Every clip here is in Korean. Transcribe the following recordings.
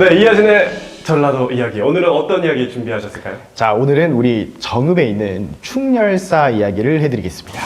네, 이하진의 전라도 이야기. 오늘은 어떤 이야기 준비하셨을까요? 자, 오늘은 우리 정읍에 있는 충렬사 이야기를 해드리겠습니다.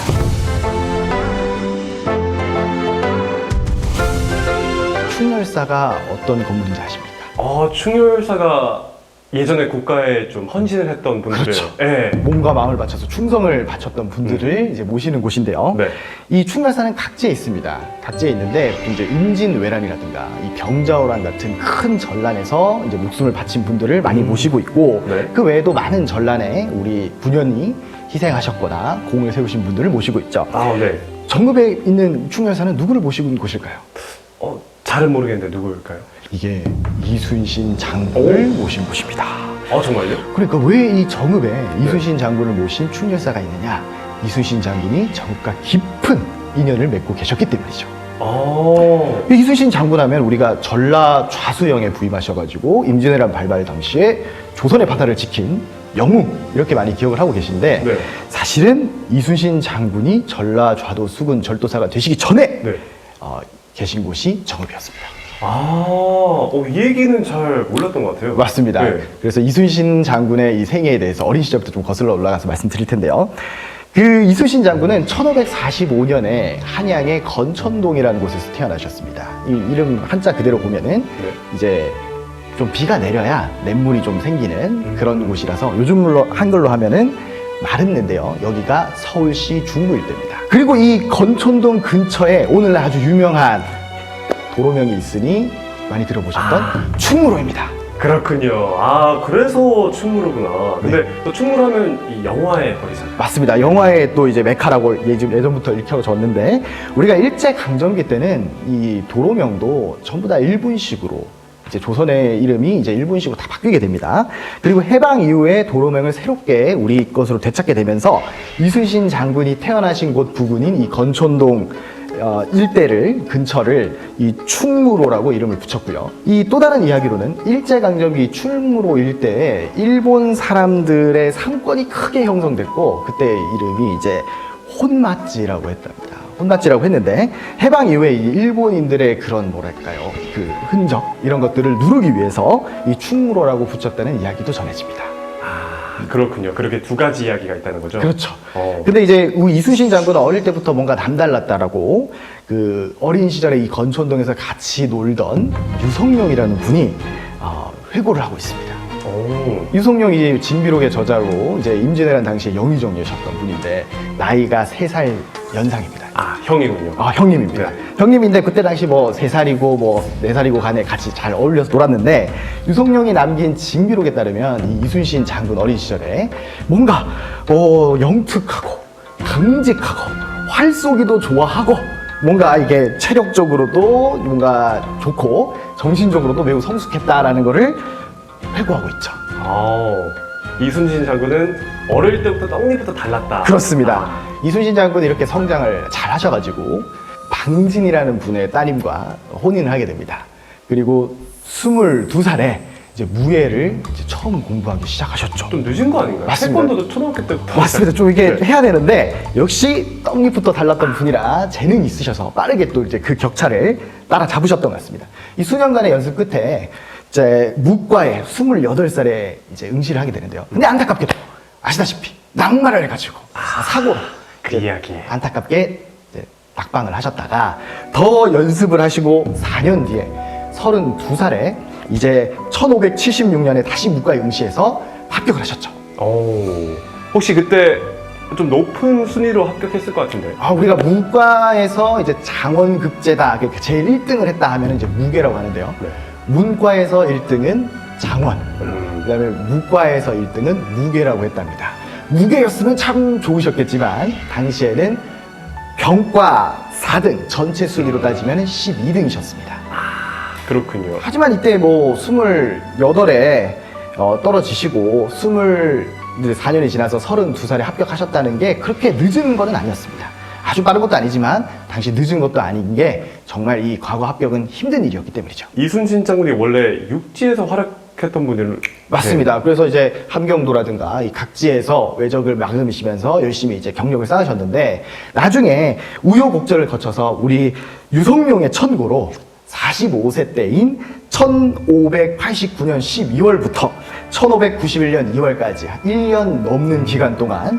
충렬사가 어떤 건물인지 아십니까? 충렬사가 예전에 국가에 좀 헌신을 했던 분들을 그렇죠. 예. 몸과 마음을 바쳐서 충성을 바쳤던 분들을 이제 모시는 곳인데요. 네. 이 충렬사는 각지에 있습니다. 각지에 있는데 이제 임진왜란이라든가 이 병자호란 같은 큰 전란에서 이제 목숨을 바친 분들을 많이 모시고 있고 네. 그 외에도 많은 전란에 우리 군연이 희생하셨거나 공을 세우신 분들을 모시고 있죠. 네. 정읍에 있는 충렬사는 누구를 모시고 있는 곳일까요? 잘은 모르겠는데 누구일까요? 이게 이순신 장군을 모신 곳입니다. 정말요? 그러니까 왜 이 정읍에 이순신 장군을 모신 충렬사가 있느냐? 이순신 장군이 정읍과 깊은 인연을 맺고 계셨기 때문이죠. 이순신 장군 하면 우리가 전라 좌수영에 부임하셔가지고 임진왜란 발발 당시에 조선의 바다를 지킨 영웅 이렇게 많이 기억을 하고 계신데 네. 사실은 이순신 장군이 전라 좌도 수군 절도사가 되시기 전에 네. 계신 곳이 정읍이었습니다. 이 얘기는 잘 몰랐던 것 같아요. 맞습니다. 네. 그래서 이순신 장군의 이 생애에 대해서 어린 시절부터 좀 거슬러 올라가서 말씀드릴 텐데요. 그 이순신 장군은 1545년에 한양의 건천동이라는 곳에서 태어나셨습니다. 이 이름 한자 그대로 보면은 이제 좀 비가 내려야 냇물이 좀 생기는 그런 곳이라서 요즘으로 한글로 하면은 마른는데요. 여기가 서울시 중구 일대입니다. 그리고 이 건천동 근처에 오늘날 아주 유명한 도로명이 있으니 많이 들어보셨던 충무로입니다. 그렇군요. 그래서 충무로구나. 근데 또 충무로는 이 영화의 거리잖아요. 맞습니다. 영화의 또 이제 메카라고 예전부터 일컬어졌는데 우리가 일제강점기 때는 이 도로명도 전부 다 일본식으로 이제 조선의 이름이 이제 일본식으로 다 바뀌게 됩니다. 그리고 해방 이후에 도로명을 새롭게 우리 것으로 되찾게 되면서 이순신 장군이 태어나신 곳 부근인 이 건천동 일대를 근처를 이 충무로라고 이름을 붙였고요. 이 또 다른 이야기로는 일제강점기 충무로 일대에 일본 사람들의 상권이 크게 형성됐고 그때 이름이 이제 혼마찌라고 했답니다. 혼마찌라고 했는데 해방 이후에 이 일본인들의 그런 뭐랄까요 그 흔적 이런 것들을 누르기 위해서 이 충무로라고 붙였다는 이야기도 전해집니다. 그렇군요. 그렇게 두 가지 이야기가 있다는 거죠? 그렇죠. 근데 이제 우리 이순신 장군은 어릴 때부터 뭔가 남달랐다라고 그 어린 시절에 이 건천동에서 같이 놀던 유성룡이라는 분이 회고를 하고 있습니다. 유성룡이 진비록의 저자로 이제 임진왜란 당시에 영의정이셨던 분인데 나이가 3살 연상입니다. 형이군요. 형님입니다. 네. 형님인데 그때 당시 뭐 3살이고 뭐 4살이고 간에 같이 잘 어울려서 놀았는데 유성룡이 남긴 징비록에 따르면 이 이순신 장군 어린 시절에 뭔가 영특하고 강직하고 활쏘기도 좋아하고 뭔가 이게 체력적으로도 뭔가 좋고 정신적으로도 매우 성숙했다라는 거를 회고하고 있죠. 이순신 장군은 어릴 때부터 떡잎부터 달랐다. 그렇습니다. 이순신 장군이 이렇게 성장을 잘 하셔가지고 방진이라는 분의 따님과 혼인을 하게 됩니다. 그리고 22살에 이제 무예를 이제 처음 공부하기 시작하셨죠. 좀 늦은 거 아닌가요? 맞습니다. 태권도도 초등학교 때부터. 맞습니다. 좀 이게 네. 해야 되는데 역시 떡잎부터 달랐던 분이라 재능이 있으셔서 빠르게 또 이제 그 격차를 따라잡으셨던 것 같습니다. 이 수년간의 연습 끝에 이제 묵과에 28살에 이제 응시를 하게 되는데요. 근데 안타깝게도 아시다시피 낙마를 해가지고 사고로 그 이야기. 안타깝게 이제 낙방을 하셨다가 더 연습을 하시고 4년 뒤에 32살에 이제 1576년에 다시 묵과에 응시해서 합격을 하셨죠. 혹시 그때 좀 높은 순위로 합격했을 것 같은데. 우리가 문과에서 이제 장원급제다, 그러니까 제일 1등을 했다 하면 이제 무계라고 하는데요. 네. 문과에서 1등은 장원, 그다음에 무과에서 1등은 무계라고 했답니다. 무계였으면 참 좋으셨겠지만 당시에는 병과 4등, 전체 순위로 따지면 12등이셨습니다. 그렇군요. 하지만 이때 뭐 28에 떨어지시고 24년이 지나서 32살에 합격하셨다는 게 그렇게 늦은 건 아니었습니다. 아주 빠른 것도 아니지만 당시 늦은 것도 아닌 게 정말 이 과거 합격은 힘든 일이었기 때문이죠. 이순신 장군이 원래 육지에서 활약했던 분들은 맞습니다. 그래서 이제 함경도라든가 이 각지에서 외적을 막으시면서 열심히 이제 경력을 쌓으셨는데 나중에 우여곡절을 거쳐서 우리 유성룡의 천고로 45세 때인 1589년 12월부터 1591년 2월까지 1년 넘는 기간 동안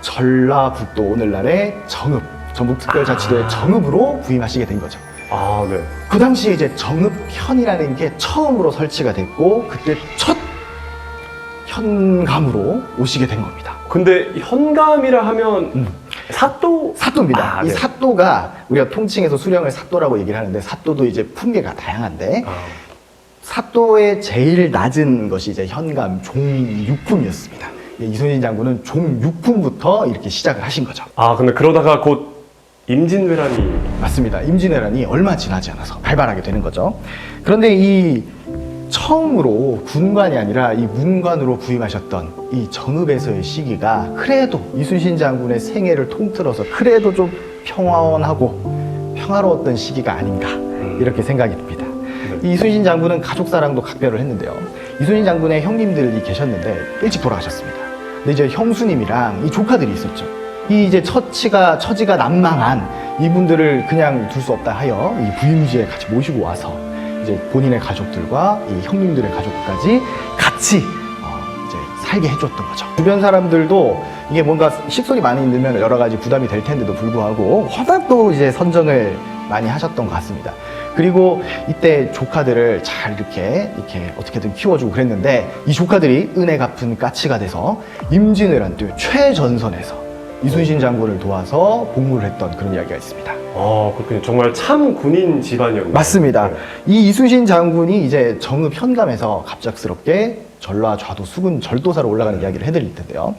전라북도 오늘날의 정읍, 전북특별자치도의 정읍으로 부임하시게 된 거죠. 아, 네. 그 당시에 이제 정읍현이라는 게 처음으로 설치가 됐고 그때 첫 현감으로 오시게 된 겁니다. 근데 현감이라 하면 사또? 사또입니다. 아, 이 네. 사또가 우리가 통칭해서 수령을 사또라고 얘기를 하는데 사또도 이제 품계가 다양한데 아. 사또의 제일 낮은 것이 이제 현감 종육품이었습니다. 이순신 장군은 종육품부터 이렇게 시작을 하신 거죠. 아, 근데 그러다가 곧 임진왜란이. 맞습니다. 임진왜란이 얼마 지나지 않아서 발발하게 되는 거죠. 그런데 이 처음으로 군관이 아니라 이 문관으로 부임하셨던 이 정읍에서의 시기가 그래도 이순신 장군의 생애를 통틀어서 그래도 좀 평화원하고 평화로웠던 시기가 아닌가 이렇게 생각이 듭니다. 이 이순신 장군은 가족 사랑도 각별을 했는데요. 이순신 장군의 형님들이 계셨는데 일찍 돌아가셨습니다. 근데 이제 형수님이랑 이 조카들이 있었죠. 이 이제 처지가 난망한 이분들을 그냥 둘 수 없다 하여 이 부임지에 같이 모시고 와서 이제 본인의 가족들과 이 형님들의 가족까지 같이 이제 살게 해줬던 거죠. 주변 사람들도 이게 뭔가 식솔이 많이 있으면 여러 가지 부담이 될 텐데도 불구하고 워낙 또 이제 선정을 많이 하셨던 것 같습니다. 그리고 이때 조카들을 잘 이렇게 어떻게든 키워주고 그랬는데 이 조카들이 은혜 갚은 까치가 돼서 임진왜란 때 최전선에서 이순신 장군을 도와서 복무를 했던 그런 이야기가 있습니다. 아, 그렇군요. 정말 참 군인 집안이었네요. 맞습니다. 네. 이 이순신 장군이 이제 정읍 현감에서 갑작스럽게 전라 좌도 수군 절도사로 올라가는 이야기를 해드릴 텐데요.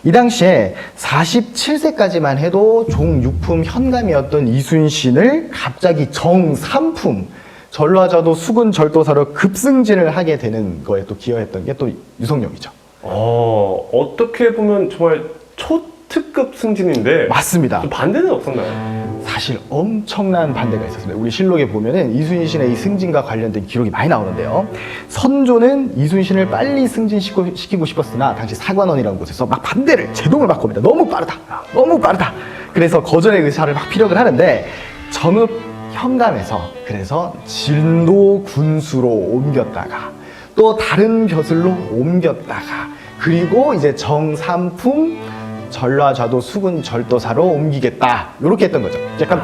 이 당시에 47세까지만 해도 종육품 현감이었던 이순신을 갑자기 정삼품 전라 좌도 수군 절도사로 급승진을 하게 되는 거에 또 기여했던 게 또 유성룡이죠. 어떻게 보면 정말 초특급 승진인데 맞습니다. 좀 반대는 없었나요? 사실 엄청난 반대가 있었습니다. 우리 실록에 보면은 이순신의 이 승진과 관련된 기록이 많이 나오는데요. 선조는 이순신을 빨리 승진시키고 싶었으나 당시 사관원이라는 곳에서 막 반대를 제동을 받고 옵니다. 너무 빠르다. 너무 빠르다. 그래서 거절의 의사를 막 피력을 하는데 정읍 현감에서 그래서 진도 군수로 옮겼다가 또 다른 벼슬로 옮겼다가 그리고 이제 정삼품 전라좌도 수군 절도사로 옮기겠다 이렇게 했던 거죠. 약간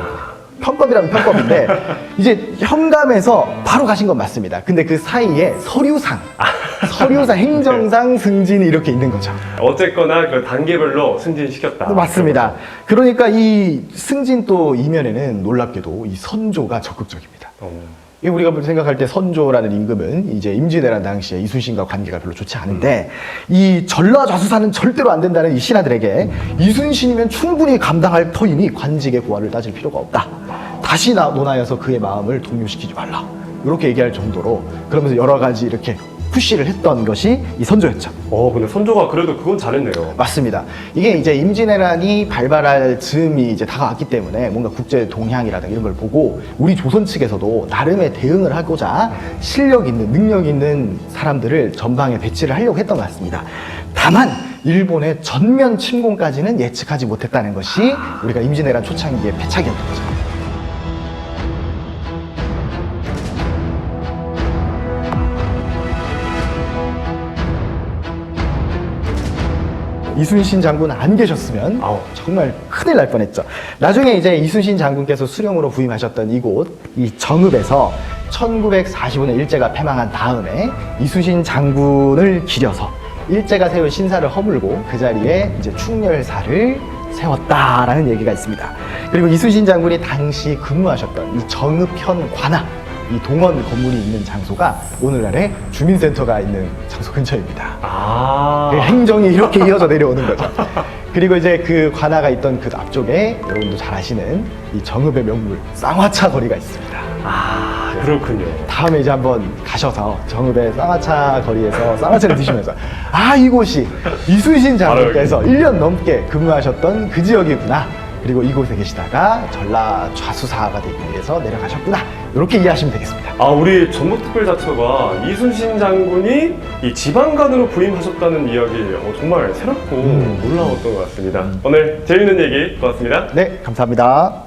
편법이라면 편법인데 이제 현감에서 바로 가신 건 맞습니다. 근데 그 사이에 서류상 행정상 승진이 이렇게 있는 거죠. 어쨌거나 그 단계별로 승진시켰다. 맞습니다. 그러니까 이 승진 또 이면에는 놀랍게도 이 선조가 적극적입니다. 이게 우리가 생각할 때 선조라는 임금은 이제 임진왜란 당시에 이순신과 관계가 별로 좋지 않은데 이 전라좌수사는 절대로 안 된다는 이 신하들에게 이순신이면 충분히 감당할 터이니 관직의 고하를 따질 필요가 없다. 다시 논하여서 그의 마음을 동요시키지 말라. 이렇게 얘기할 정도로 그러면서 여러 가지 이렇게 푸시를 했던 것이 이 선조였죠. 근데 선조가 그래도 그건 잘했네요. 맞습니다. 이게 이제 임진왜란이 발발할 즈음이 이제 다가왔기 때문에 뭔가 국제 동향이라든가 이런 걸 보고 우리 조선 측에서도 나름의 대응을 하고자 실력 있는, 능력 있는 사람들을 전방에 배치를 하려고 했던 것 같습니다. 다만 일본의 전면 침공까지는 예측하지 못했다는 것이 우리가 임진왜란 초창기의 패착이었던 거죠. 이순신 장군 안 계셨으면 정말 큰일 날 뻔했죠. 나중에 이제 이순신 장군께서 수령으로 부임하셨던 이곳 이 정읍에서 1945년 일제가 패망한 다음에 이순신 장군을 기려서 일제가 세운 신사를 허물고 그 자리에 이제 충렬사를 세웠다라는 얘기가 있습니다. 그리고 이순신 장군이 당시 근무하셨던 이 정읍현 관악 이 동원 건물이 있는 장소가 오늘날의 주민센터가 있는 장소 근처입니다. 행정이 이렇게 이어져 내려오는 거죠. 그리고 이제 그 관아가 있던 그 앞쪽에 여러분도 잘 아시는 이 정읍의 명물 쌍화차 거리가 있습니다. 그렇군요. 다음에 이제 한번 가셔서 정읍의 쌍화차 거리에서 쌍화차를 드시면서 이곳이 이순신 장군께서 1년 넘게 근무하셨던 그 지역이구나. 그리고 이곳에 계시다가 전라 좌수사가 되기 위해서 내려가셨구나. 이렇게 이해하시면 되겠습니다. 우리 전북특별자치도가 이순신 장군이 이 지방관으로 부임하셨다는 이야기 정말 새롭고 놀라웠던 것 같습니다. 오늘 재밌는 얘기 고맙습니다. 네, 감사합니다.